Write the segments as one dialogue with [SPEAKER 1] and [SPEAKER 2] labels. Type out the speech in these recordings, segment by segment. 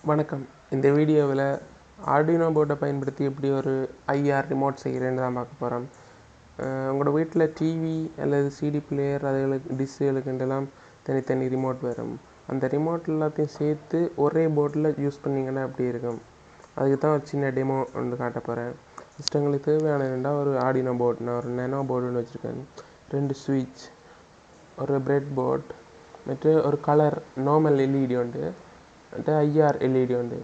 [SPEAKER 1] வணக்கம். இந்த வீடியோவில் ஆர்டினோ போர்டை பயன்படுத்தி எப்படி ஒரு ஐஆர் ரிமோட் செய்கிறேன்னு தான் பார்க்க போகிறோம். உங்களோட வீட்டில் டிவி அல்லது சிடி பிளேயர் அதுகளுக்கு டிஷ்ஷுகளுக்குண்டெல்லாம் தனித்தனி ரிமோட் வரும். அந்த ரிமோட் எல்லாத்தையும் சேர்த்து ஒரே போர்டில் யூஸ் பண்ணிங்கன்னா அப்படி இருக்கும். அதுக்கு தான் ஒரு சின்ன டெமோ ஒன்று காட்ட போகிறேன். ஃபஸ்ட்டு எங்களுக்கு தேவையானதுண்டா ஒரு ஆர்டினோ போர்டு. நான் ஒரு நானோ போர்டுன்னு வச்சுருக்கேன். 2 சுவிட்ச், ஒரு பிரெட் போர்ட், மற்ற ஒரு கலர் நார்மல் எல்இடி உண்டு, மற்ற ஐஆர் எல்இடி உண்டு,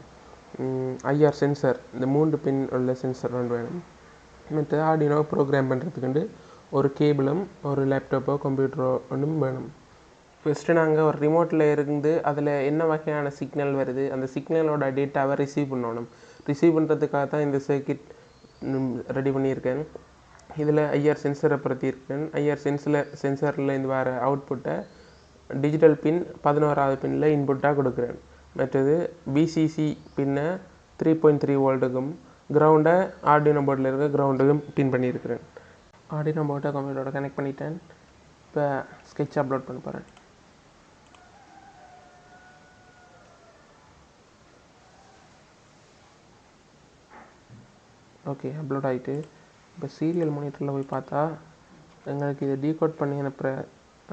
[SPEAKER 1] ஐஆர் சென்சர், இந்த 3 பின் உள்ள சென்சர் ஒன்று வேணும். மற்ற ஆர்டினோ ப்ரோக்ராம் பண்ணுறதுக்குண்டு ஒரு கேபிளும் ஒரு லேப்டாப்போ கம்ப்யூட்டரோ ஒன்றும் வேணும். ஃபஸ்ட்டு நாங்கள் ஒரு ரிமோட்டில் இருந்து அதில் என்ன வகையான சிக்னல் வருது, அந்த சிக்னலோட டேட்டாவை ரிசீவ் பண்ணணும். ரிசீவ் பண்ணுறதுக்காக தான் இந்த சர்க்கிட் ரெடி பண்ணியிருக்கேன். இதில் ஐஆர் சென்சரை படுத்தியிருக்கேன். ஐஆர் சென்சரில் இந்த வர அவுட்புட்டை டிஜிட்டல் பின் 11வது பின்னில் இன்புட்டாக கொடுக்குறேன். மற்றது விசிசி பின்னை 3.3 வோல்ட்டுக்கும் கிரவுண்டை ஆர்டினோ போர்டில் இருக்க கிரவுண்டுக்கும் பின் பண்ணியிருக்கிறேன். ஆர்டினோ போர்ட்டை கம்ப்யூட்டரோட கனெக்ட் பண்ணிட்டேன். இப்போ ஸ்கெட்ச் அப்லோட் பண்ண போகிறேன். ஓகே, அப்லோட் ஆகிட்டு இப்போ சீரியல் மானிட்டரில் போய் பார்த்தா எங்களுக்கு இதை டீகோட் பண்ணி அனுப்புகிற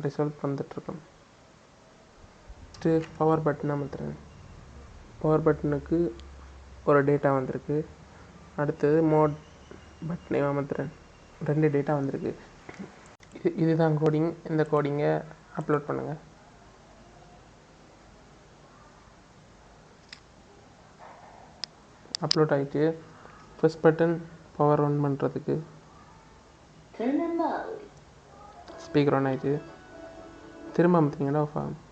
[SPEAKER 1] ரிசல்ட் வந்துட்டுருக்கோம். ஃபஸ்ட்டு பவர் பட்டனை அமுத்துறேன். பவர் பட்டனுக்கு ஒரு டேட்டா வந்திருக்கு. அடுத்தது மோட் பட்டனை அமுத்துறேன். 2 டேட்டா வந்திருக்கு. இதுதான் கோடிங். இந்த கோடிங்கை அப்லோட் பண்ணுங்கள். அப்லோட் ஆகிட்டு ப்ரெஸ் பட்டன் பவர் ஆன் பண்ணுறதுக்கு, ஸ்பீக்கர் ஆன் ஆகிட்டு திரும்ப அமுத்திங்கன்னா ஆஃப் ஆகும்.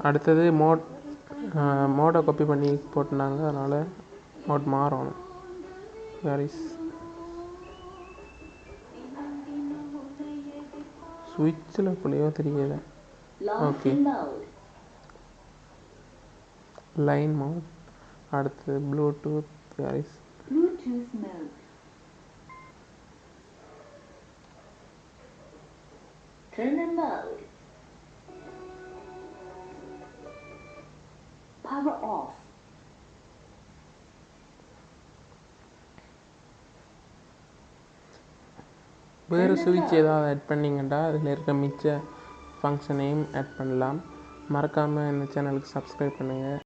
[SPEAKER 1] அடுத்தது மோடை காப்பி பண்ணி போட்டுனாங்க, அதனால் மோட் மாறணும். சுவிட்சில் பிள்ளையோ தெரியல. Okay, line mode. அடுத்தது ப்ளூடூத் மோட். Power off. வேறு சுவிட்ச் ஏதாவது ஆட் பண்ணிங்கன்னா அதில் இருக்க மிச்ச ஃபங்க்ஷனையும் ஆட் பண்ணலாம். மறக்காமல் இந்த சேனலுக்கு சப்ஸ்கிரைப் பண்ணுங்கள்.